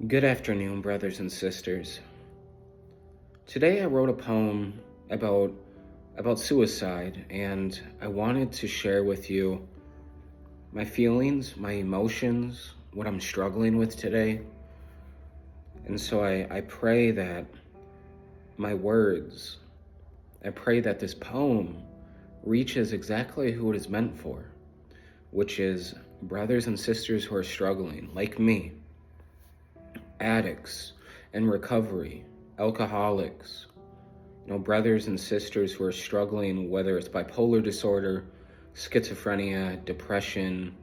Good afternoon, brothers and sisters. Today I wrote a poem about suicide, and I wanted to share with you my feelings, my emotions, what I'm struggling with today. And so I pray that my words, I pray that this poem reaches exactly who it is meant for, which is brothers and sisters who are struggling, like me. Addicts in recovery, alcoholics, brothers and sisters who are struggling, whether it's bipolar disorder, schizophrenia, depression,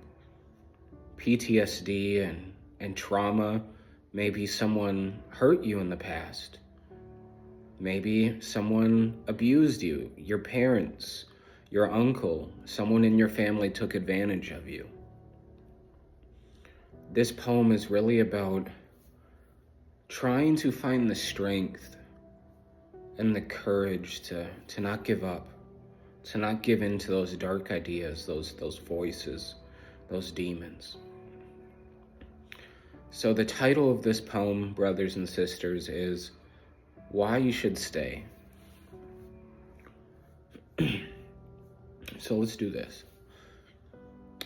PTSD, and trauma. Maybe someone hurt you in the past. Maybe someone abused you, your parents, your uncle, someone in your family took advantage of you. This poem is really about trying to find the strength and the courage to not give up, to not give in to those dark ideas, those voices, those demons. So the title of this poem, brothers and sisters, is Why You Should Stay. So let's do this.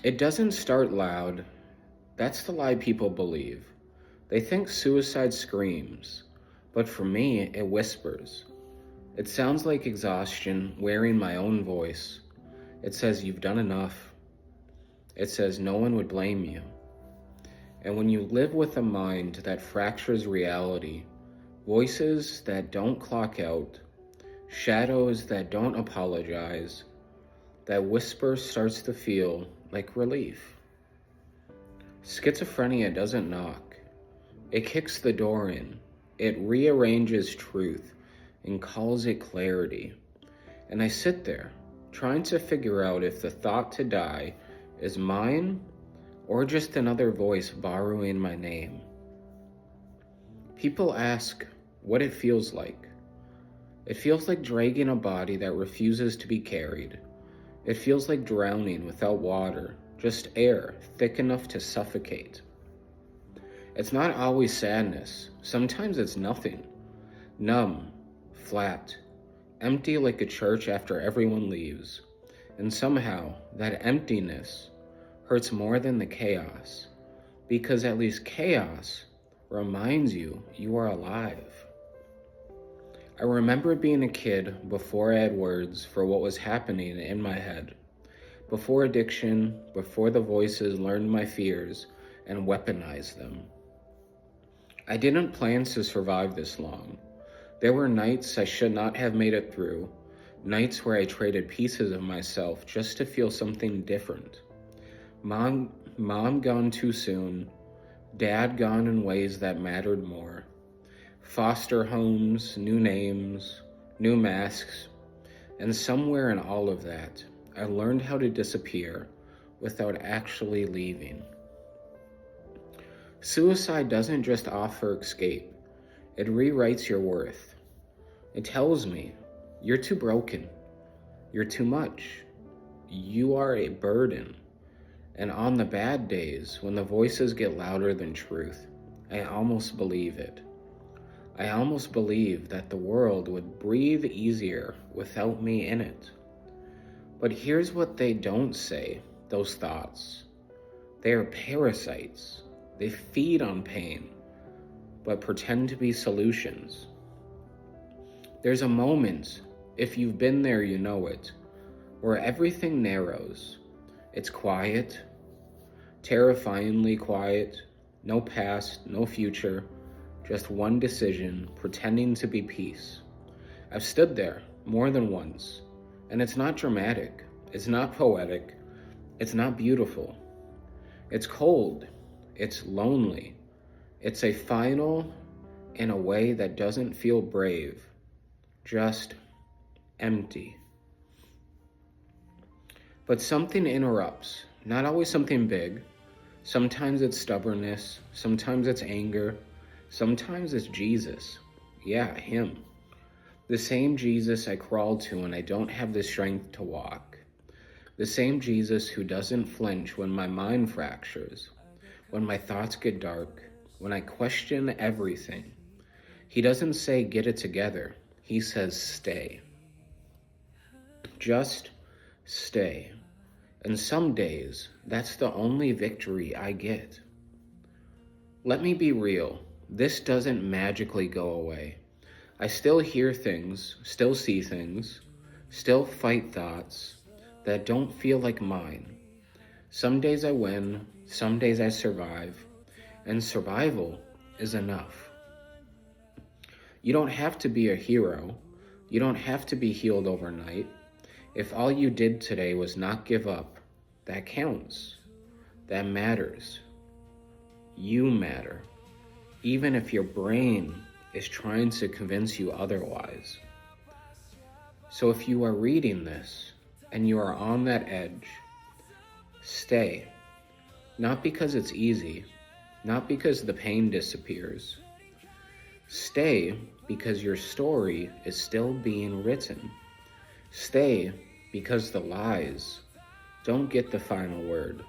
It doesn't start loud. That's the lie people believe. They think suicide screams, but for me, it whispers. It sounds like exhaustion wearing my own voice. It says you've done enough. It says no one would blame you. And when you live with a mind that fractures reality, voices that don't clock out, shadows that don't apologize, that whisper starts to feel like relief. Schizophrenia doesn't knock. It kicks the door in. It rearranges truth and calls it clarity. And I sit there, trying to figure out if the thought to die is mine or just another voice borrowing my name. People ask what it feels like. It feels like dragging a body that refuses to be carried. It feels like drowning without water, just air thick enough to suffocate. It's not always sadness. Sometimes it's nothing. Numb, flat, empty like a church after everyone leaves. And somehow, that emptiness hurts more than the chaos, because at least chaos reminds you you are alive. I remember being a kid before I had words for what was happening in my head, before addiction, before the voices learned my fears and weaponized them. I didn't plan to survive this long. There were nights I should not have made it through, nights where I traded pieces of myself just to feel something different. Mom gone too soon, Dad gone in ways that mattered more. Foster homes, new names, new masks, and somewhere in all of that, I learned how to disappear without actually leaving. Suicide doesn't just offer escape, it rewrites your worth. It tells me, you're too broken, you're too much, you are a burden. And on the bad days, when the voices get louder than truth, I almost believe it. I almost believe that the world would breathe easier without me in it. But here's what they don't say, those thoughts. They are parasites. They feed on pain, but pretend to be solutions. There's a moment, if you've been there you know it, where everything narrows. It's quiet, terrifyingly quiet, no past, no future, just one decision pretending to be peace. I've stood there more than once, and it's not dramatic, it's not poetic, it's not beautiful. It's cold, it's lonely, it's a final in a way that doesn't feel brave, just empty. But something interrupts, not always something big. Sometimes it's stubbornness, sometimes it's anger, sometimes it's Jesus. Yeah, him. The same Jesus I crawl to when I don't have the strength to walk. The same Jesus who doesn't flinch when my mind fractures, when my thoughts get dark, when I question everything, he doesn't say get it together. He says stay. Just stay. And some days, that's the only victory I get. Let me be real. This doesn't magically go away. I still hear things, still see things, still fight thoughts that don't feel like mine. Some days I win, some days I survive, and survival is enough. You don't have to be a hero. You don't have to be healed overnight. If all you did today was not give up, that counts. That matters. You matter. Even if your brain is trying to convince you otherwise. So if you are reading this and you are on that edge, stay. Not because it's easy, not because the pain disappears. Stay because your story is still being written. Stay because the lies don't get the final word.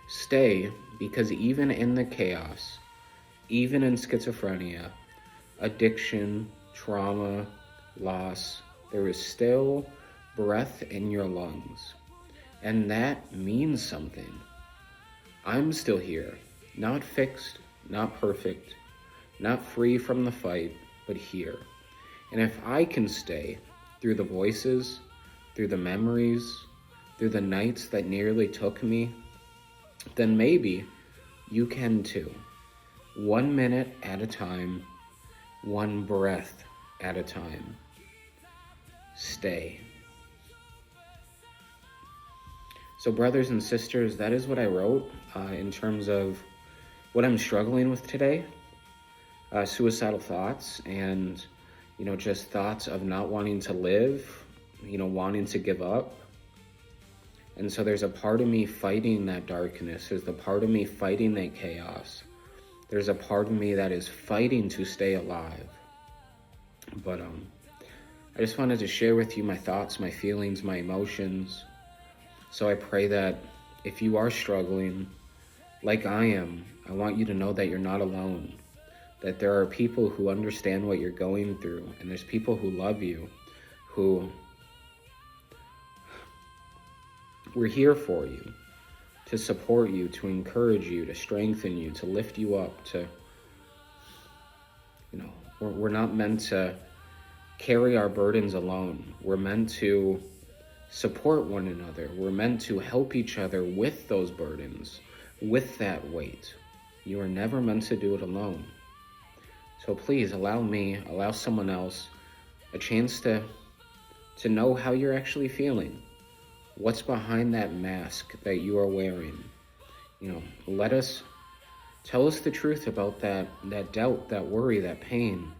Stay because even in the chaos, even in schizophrenia, addiction, trauma, loss, there is still breath in your lungs. And that means something. I'm still here, not fixed, not perfect, not free from the fight, but here. And if I can stay through the voices, through the memories, through the nights that nearly took me, then maybe you can too. 1 minute at a time, one breath at a time. Stay. So brothers and sisters, that is what I wrote in terms of what I'm struggling with today. Suicidal thoughts and, just thoughts of not wanting to live, wanting to give up. And so there's a part of me fighting that darkness. There's the part of me fighting that chaos. There's a part of me that is fighting to stay alive. But I just wanted to share with you my thoughts, my feelings, my emotions. So I pray that if you are struggling like I am, I want you to know that you're not alone. That there are people who understand what you're going through. And there's people who love you, who we're here for you, to support you, to encourage you, to strengthen you, to lift you up, we're not meant to carry our burdens alone. We're meant to support one another. We're meant to help each other with those burdens, with that weight. You are never meant to do it alone. So please allow someone else a chance to know how you're actually feeling. What's behind that mask that you are wearing? Tell us the truth about that doubt, that worry, that pain,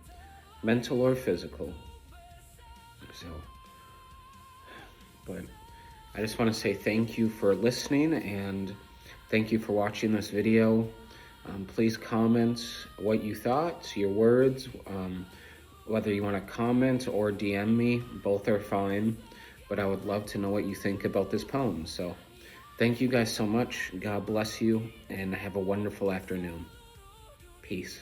mental or physical. But I just want to say thank you for listening and thank you for watching this video. Please comment what you thought, your words, whether you want to comment or DM me, both are fine. But I would love to know what you think about this poem. So thank you guys so much. God bless you and have a wonderful afternoon. Peace.